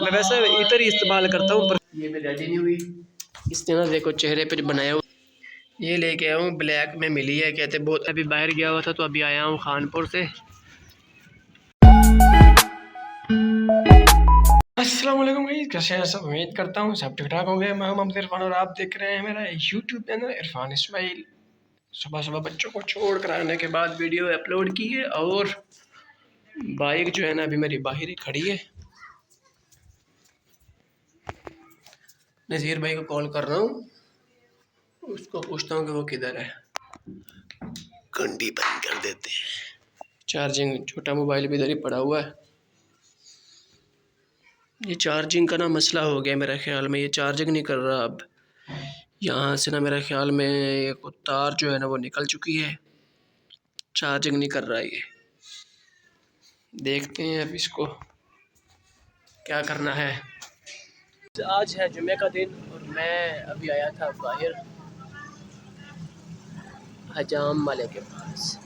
मैं वैसे इतर ही इस्तेमाल करता हूँ, पर ये भी रेडी नहीं हुई। इसने ना देखो चेहरे पे बनाया हुआ। ये लेके आया हूँ, ब्लैक में मिली है, कहते बहुत। अभी बाहर गया हुआ था तो अभी आया हूँ खानपुर से। अस्सलाम वालेकुम गाइस, कैसे हैं सब? उम्मीद करता हूँ सब ठीक ठाक होंगे। मैं मोहम्मद इरफान और आप देख रहे हैं मेरा यूट्यूब चैनल इरफान इस्माइल। सुबह सुबह बच्चों को छोड़ कर आने के बाद वीडियो अपलोड की है, और बाइक जो है ना अभी मेरी बाहर ही खड़ी है। नज़ीर भाई को कॉल कर रहा हूँ, उसको पूछता हूँ कि वो किधर है। घंटी बंद कर देते हैं। चार्जिंग छोटा मोबाइल भी इधर ही पड़ा हुआ है। ये चार्जिंग का ना मसला हो गया मेरे ख्याल में, ये चार्जिंग नहीं कर रहा। अब यहाँ से ना मेरे ख्याल में एक तार जो है ना वो निकल चुकी है, चार्जिंग नहीं कर रहा ये। देखते हैं अब इसको क्या करना है। आज है जुमे का दिन और मैं अभी आया था बाहर हजाम वाले के पास।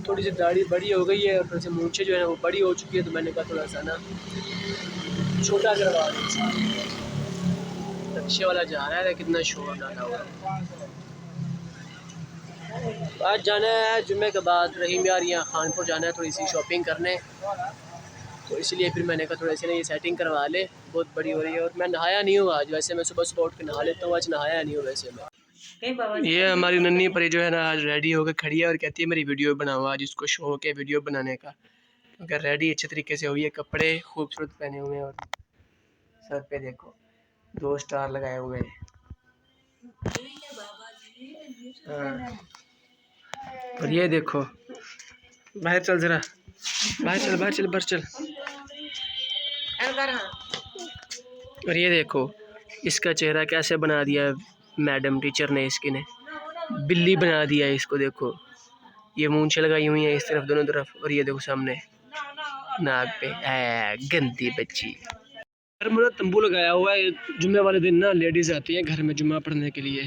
थोड़ी सी दाढ़ी बड़ी हो गई है और थोड़ी सी मूंछें जो है ना वो बड़ी हो चुकी है, तो मैंने कहा थोड़ा सा ना छोटा करवा दूँ। रिक्शे वाला जा रहा है, कितना शोर डाला हुआ है। आज जाना है जुमे के बाद रहीम यार यहाँ खानपुर जाना है थोड़ी सी शॉपिंग करने, तो इसलिए फिर मैंने कहा थोड़ी सी ना ये सेटिंग करवा ले, बहुत बड़ी हो रही है। और मैं नहाया नहीं हूँ आज, वैसे मैं सुबह सुबह उठ के नहा लेता हूँ, आज नहाया नहीं हूँ वैसे मैं। ये हमारी नन्ही परी जो है ना आज रेडी होकर खड़ी है और कहती है मेरी वीडियो बनाओ। आज इसको शौक है वीडियो बनाने का, अगर रेडी अच्छे तरीके से हुई है, कपड़े खूबसूरत पहने हुए हैं और सर पे देखो 2 स्टार लगाए हुए हैं। हाँ। और ये देखो, बाहर चल जरा, बाहर चल बाहर चल बाहर चल। और ये देखो इसका चेहरा कैसे बना दिया मैडम टीचर ने, इसकी ने बिल्ली बना दिया है इसको। देखो ये मूंछें लगाई हुई हैं इस तरफ दोनों तरफ, और ये देखो सामने नाक पे गंदी बच्ची। घर में तंबू लगाया हुआ है, जुम्मे वाले दिन ना लेडीज आती हैं घर में जुम्मा पढ़ने के लिए,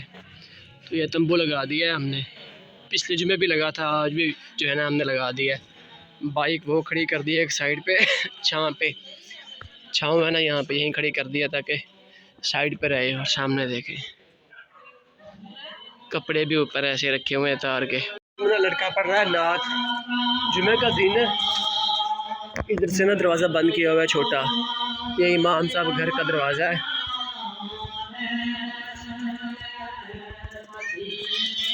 तो ये तंबू लगा दिया है हमने। पिछले जुम्मे भी लगा था, आज भी जो है ना हमने लगा दिया है। बाइक वो खड़ी कर दी है एक साइड पे छाँव पे, छाँव है ना यहाँ पे, यहीं खड़ी कर दिया ताकि साइड पे रहे और सामने देखे। कपड़े भी ऊपर ऐसे रखे हुए हैं तार के। मेरा लड़का पढ़ रहा है नात, जुमे का दिन है। इधर से ना दरवाज़ा बंद किया हुआ है छोटा, ये इमाम साहब घर का दरवाज़ा है।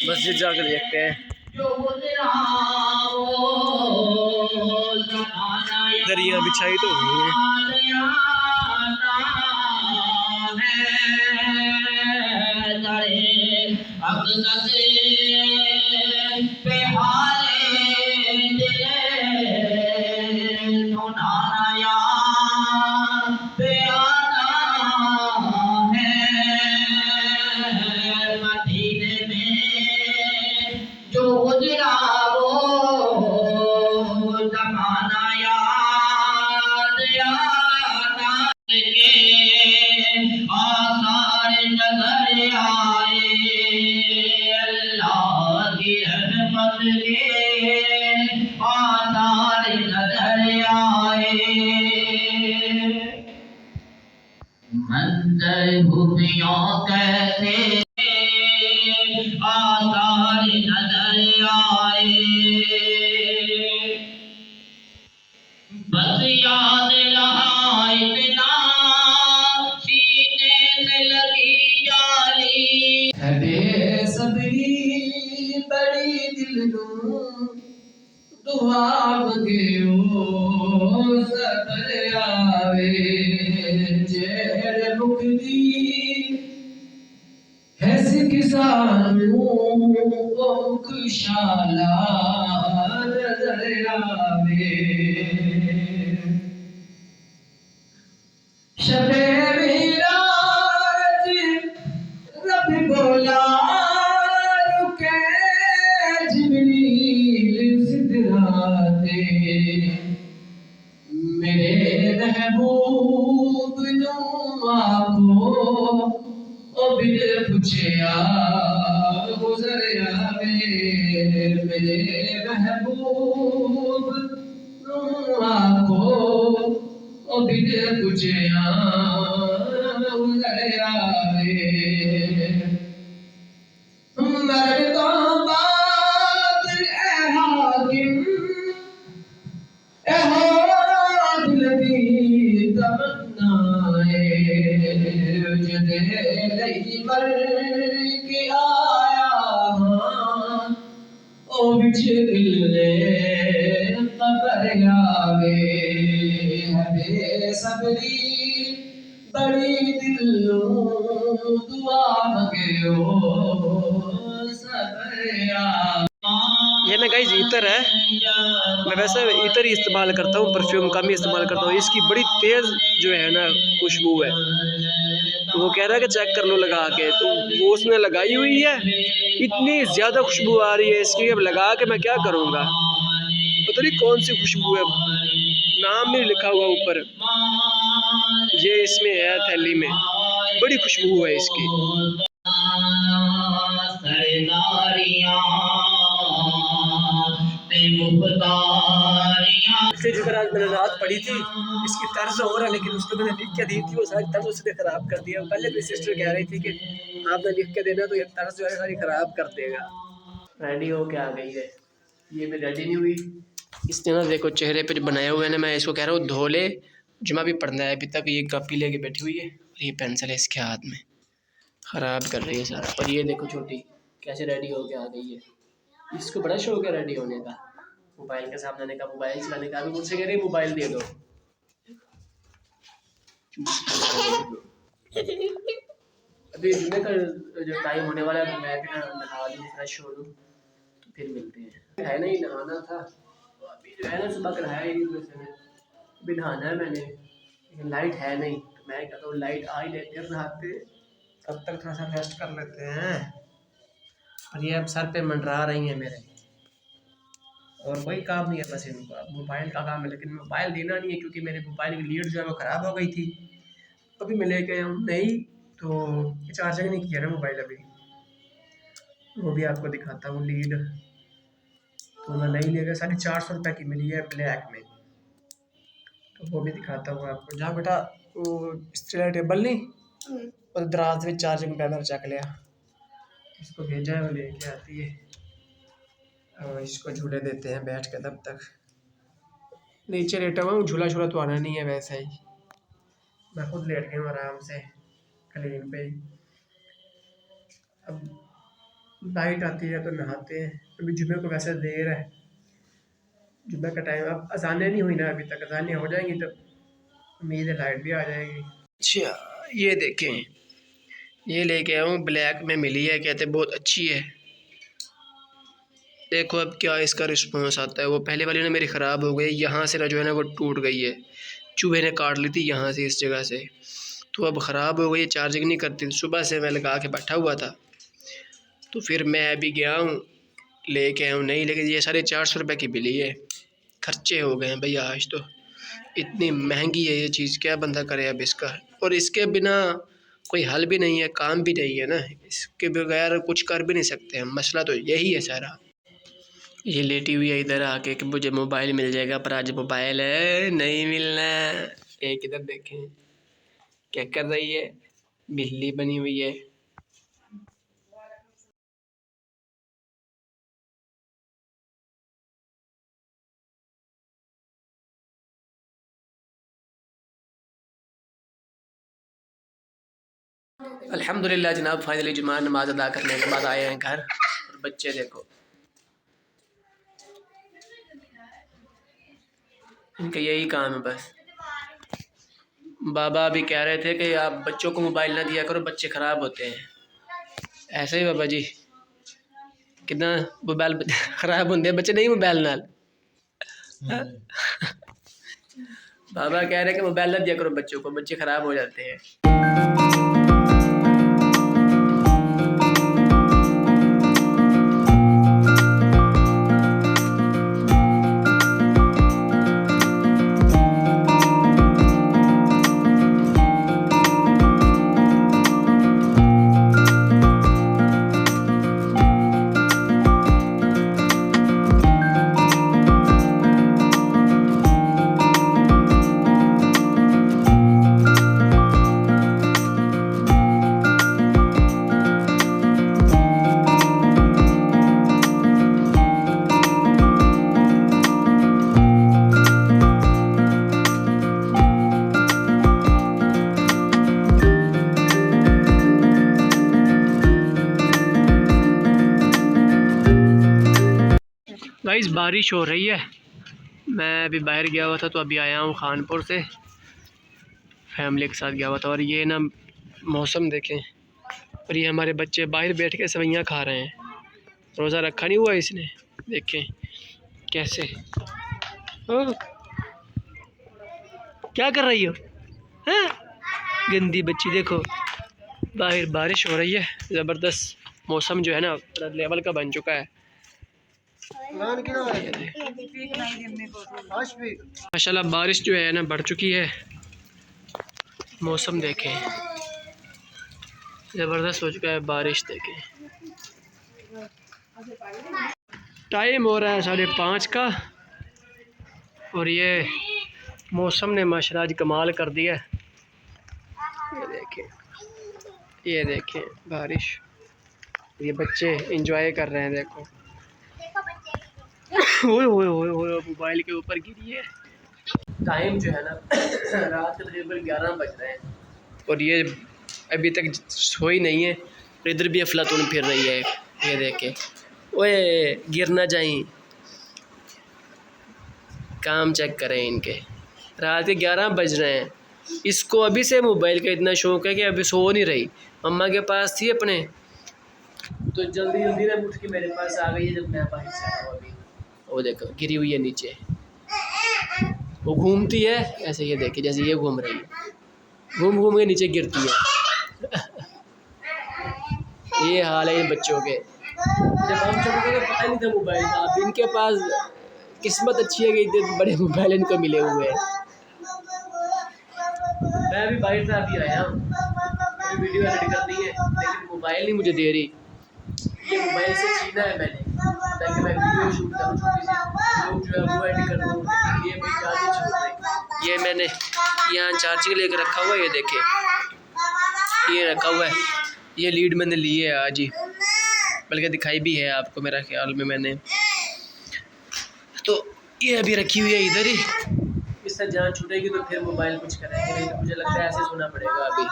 मस्जिद जाकर देखते हैं। दरिया बिछाई तो हुई है। मंजर भूमियों कैसे आसार नजर आए, बस याद रहा इतना सीने से लगी जाली है बेसब्री बड़ी दिल दुआ मगे सबर आवे जेड़ मुक्ति हैस किसान खुशाला नजर आवे। शबे मिराज रब बोला रुके जिब्रील सिदराते, मेरे महबूब नु आखो ओ बिन पूछया गुजर आवे, मेरे महबूब पुछया उधर आवे मर तो बात ए हाकिम ए हो दिल दी तमन्नाए जदे लई मर के आया हां ओ बिच दिले कबर आवे हबे सबरी बड़ी दिलो दुआ मंगयो सबया ये ना गाइस इतर है, मैं वैसे इतर ही इस्तेमाल करता हूँ, परफ्यूम कम ही इस्तेमाल करता हूँ। इसकी बड़ी तेज़ जो है ना खुशबू है। तो वो कह रहा है कि चेक कर लो लगा के, तो वो उसने लगाई हुई है, इतनी ज़्यादा खुशबू आ रही है इसकी, अब लगा के मैं क्या करूँगा, पता नहीं कौन सी खुशबू है, नाम नहीं लिखा हुआ ऊपर, ये इसमें है थैली में, बड़ी खुशबू है इसकी। जिक्र आज मैंने रात पढ़ी थी, इसकी तर्ज हो रहा है, लेकिन उसको मैंने लिख के दी थी, वो सारी तर्ज उसने ख़राब कर दिया। पहले मेरी सिस्टर कह रही थी कि आपने लिख के देना तो ये तर्ज जो है सारी ख़राब कर देगा। रेडी हो के आ गई है, ये भी रेडी नहीं हुई। इसने ना देखो चेहरे पे जो बनाए हुए हैं ना, मैं इसको कह रहा हूँ धो ले, जुमा भी पढ़ना है अभी तक। ये कॉपी लेके बैठी हुई है और ये पेंसिल है इसके हाथ में, ख़राब कर रही है सारा। और ये देखो छोटी कैसे रेडी हो के आ गई है, इसको बड़ा शौक है रेडी होने का, मोबाइल के सामने आने का, मोबाइल चलाने का। अभी मुझसे कह रही मोबाइल दे दो। अभी जुम्मे का जो टाइम होने वाला है, मैं भी ना नहा लूँ, फ्रेश हो लूँ, तो फिर मिलते हैं। है नहीं नहाना था, तो अभी जो है ना सुबह का नहाया ही नहीं वैसे, अभी नहाना है मैंने, लेकिन लाइट है नहीं, तो मैं कहता हूँ लाइट आ ही लेते हैं, नहाते तब तक थोड़ा सा रेस्ट कर लेते हैं। और ये अब सर पे मंडरा रही हैं मेरे, और कोई काम नहीं है बस इनको, अब मोबाइल का काम है, लेकिन मोबाइल देना नहीं है क्योंकि मेरे मोबाइल की लीड जो है वो ख़राब हो गई थी। अभी मैं लेके आया हूँ नई, तो चार्जिंग नहीं किया ना मोबाइल अभी, वो भी आपको दिखाता हूँ लीड। तो मैं नई लेकर 450 रुपये की मिली है ब्लैक में, तो वो भी दिखाता हूँ आपको। जहाँ बेटा वो स्टील टेबल नहीं, और दराज में चार्जिंग पैनल चक लिया, इसको भेजा है, वो लेके आती है और इसको झूले देते हैं बैठ के। तब तक नीचे लेटा हुआ हूँ, झूला झूला तो आना नहीं है, वैसे ही मैं खुद लेट गया हूँ आराम से क्लीन पे ही। अब लाइट आती है तो नहाते हैं। अभी जुम्मे को वैसे देर है, जुम्मे का टाइम, अब अजानें नहीं हुई ना अभी तक, अजानें हो जाएंगी तो उम्मीद है लाइट भी आ जाएगी। अच्छा ये देखें, ये लेके आया हूँ, ब्लैक में मिली है, कहते बहुत अच्छी है। देखो अब क्या इसका रिस्पॉन्स आता है। वो पहले वाली ना मेरी ख़राब हो गई, यहाँ से ना जो है ना वो टूट गई है, चूहे ने काट ली थी यहाँ से, इस जगह से, तो अब ख़राब हो गई, चार्जिंग नहीं करती। सुबह से मैं लगा के बैठा हुआ था, तो फिर मैं अभी गया हूँ लेके आया हूँ नहीं, लेकिन ये 450 रुपये की मिली है। खर्चे हो गए हैं भैया आज तो, इतनी महंगी है ये चीज़, क्या बंदा करे अब इसका। और इसके बिना कोई हल भी नहीं है, काम भी नहीं है ना, इसके बगैर कुछ कर भी नहीं सकते हम, मसला तो यही है सारा। ये लेटी हुई है इधर आके कि मुझे मोबाइल मिल जाएगा, पर आज मोबाइल है नहीं मिलना। एक इधर देखें क्या कर रही है, बिल्ली बनी हुई है। अल्हम्दुलिल्लाह जनाब, फाइनली जुमा नमाज अदा करने के बाद आए हैं घर। और बच्चे देखो, इनका यही काम है बस। बाबा भी कह रहे थे कि आप बच्चों को मोबाइल ना दिया करो, बच्चे ख़राब होते हैं। ऐसे ही बाबा जी, कितना मोबाइल ख़राब होंगे बच्चे नहीं मोबाइल नाल। बाबा कह रहे हैं कि मोबाइल ना दिया करो बच्चों को, बच्चे ख़राब हो जाते हैं। गाइस बारिश हो रही है। मैं अभी बाहर गया हुआ था तो अभी आया हूँ खानपुर से, फैमिली के साथ गया हुआ था। और ये ना मौसम देखें, और ये हमारे बच्चे बाहर बैठ के सेवइयाँ खा रहे हैं। रोज़ा रखा नहीं हुआ इसने, देखें कैसे। ओ, क्या कर रही हो? हाँ? गंदी बच्ची। देखो बाहर बारिश हो रही है, ज़बरदस्त मौसम जो है ना लेवल का बन चुका है। माशाल्लाह बारिश जो है ना बढ़ चुकी है। मौसम देखें ज़बरदस्त हो चुका है, बारिश देखें। टाइम हो रहा है 5:30 का, और ये मौसम ने माशाल्लाह आज कमाल कर दिया। ये देखें बारिश, ये बच्चे एंजॉय कर रहे हैं। देखो ओए ओए ओए ओए, मोबाइल के ऊपर गिरी है। टाइम जो है ना रात के तकरीबन 11 बज रहे हैं, और ये अभी तक सोई नहीं है। इधर भी अफलातून फिर रही है, ये देखे। ओए गिर ना जाए, काम चेक करें इनके। रात के 11 बज रहे हैं, इसको अभी से मोबाइल का इतना शौक है कि अभी सो नहीं रही। मम्मा के पास थी अपने, तो जल्दी जल्दी ना उठ के मेरे पास आ गई है जब मैं बाहर से आया हूँ अभी। वो देखो गिरी हुई है नीचे, वो घूमती है ऐसे, ये देखिए जैसे ये घूम रही है, घूम घूम के नीचे गिरती है। ये हाल है इन बच्चों के। जब हम छोटे थे पता नहीं था मोबाइल का, अब इनके पास किस्मत अच्छी है कि इतने बड़े मोबाइल इनको मिले हुए हैं। मैं अभी बाहर से अभी आया हूँ, अभी वीडियो एडिट करनी है, लेकिन मोबाइल नहीं मुझे दे रही। ये मोबाइल से छीना है मैंने, ताकि मैं वीडियो शूट करूँ छोटी सी, लोग जो है वो एडिट कर दूँ, लेकिन ये भाई गाड़ी छोड़ रही। ये मैंने यहाँ चार्जिंग लेकर रखा हुआ है, ये देखे ये रखा हुआ है। ये लीड मैंने ली है आज ही, बल्कि दिखाई भी है आपको मेरा ख्याल में मैंने। तो ये अभी रखी हुई है इधर ही, इससे जान छूटेगी तो फिर मोबाइल कुछ करेंगे, नहीं तो मुझे लगता है ऐसे सोना पड़ेगा अभी।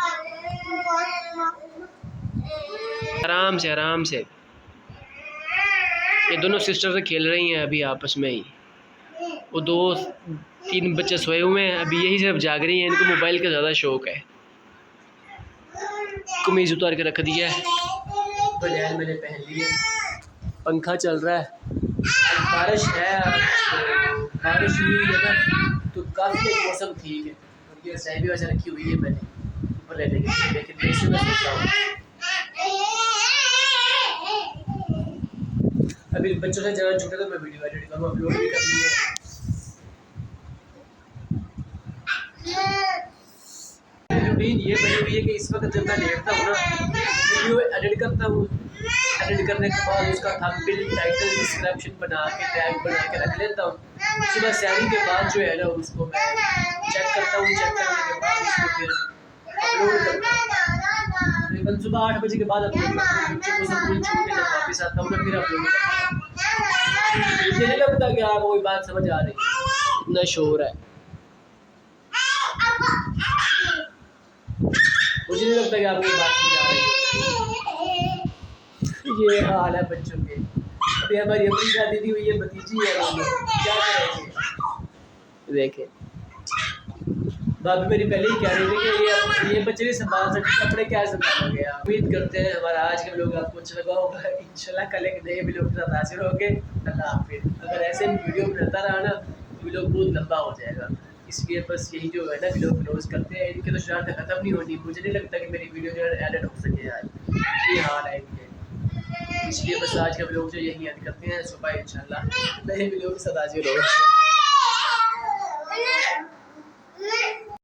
आराम से आराम से। ये दोनों सिस्टर से खेल रही हैं अभी आपस में ही। वो 2-3 बच्चे सोए हुए हैं, अभी यही सिर्फ जाग रही हैं। इनको मोबाइल का ज़्यादा शौक है। कमीज़ उतार के रख दिया है, बनियान मैंने पहन ली है, पंखा चल रहा है। बारिश है, बारिश हुई है ना तो काफ़ी मौसम ठीक है। और ये चाय भी वैसे रखी हुई है मैंने ऊपर लेने के लिए, लेकिन मैं सोचता हूँ अभी बच्चों से ज़्यादा छूटे तो मैं वीडियो एडिट करूँ, अपलोड भी करनी है। रूटीन ये बनी हुई है कि इस वक्त जब मैं लेटता हूँ ना, वीडियो एडिट करता हूँ, एडिट करने के बाद उसका थंबनेल, टाइटल, डिस्क्रिप्शन बना के टैग बना के रख लेता हूँ। सुबह सहरी के बाद जो है ना उसको मैं चेक करता हूँ, चेक करने के बाद उसको फिर अपलोड करता हूँ। तकरीबन सुबह 8 बजे के बाद अपलोड करता हूँ। बच्चों को सब कुछ छोड़ के जब वापस आता हूँ ना फिर अपलोड करता हूँ। मुझे नहीं लगता कि आपको कोई बात समझ आ रही, इतना शोर है। मुझे नहीं लगता कि आपको कोई बात समझ आ रही है। ये हाल है बच्चों के। अभी हमारी अपनी शादी दी हुई है, भतीजी है, क्या करेंगे। देखें भाभी मेरी पहले ही कह रही थी कि ये बच्चे नहीं संभाल सकते, कपड़े क्या संभालोगे आप। उम्मीद करते हैं हमारा आज का व्लॉग आपको अच्छा लगा होगा। इंशाल्लाह कल एक नए व्लॉग के साथ हाजिर होंगे। अल्लाह हाफिज़। अगर ऐसे वीडियो बनाता रहा ना तो व्लॉग बहुत लंबा हो जाएगा, इसलिए बस यही जो है ना व्लॉग क्लोज करते हैं। इनके तो शरारतें ख़त्म नहीं होनी। मुझे नहीं लगता कि मेरी वीडियो जो है एडिट हो सके आज, ये हाल है इनके। इसलिए बस आज का व्लॉग जो यही एड करते हैं। सुबह इंशाल्लाह नए व्लॉग के साथ हाजिर होंगे।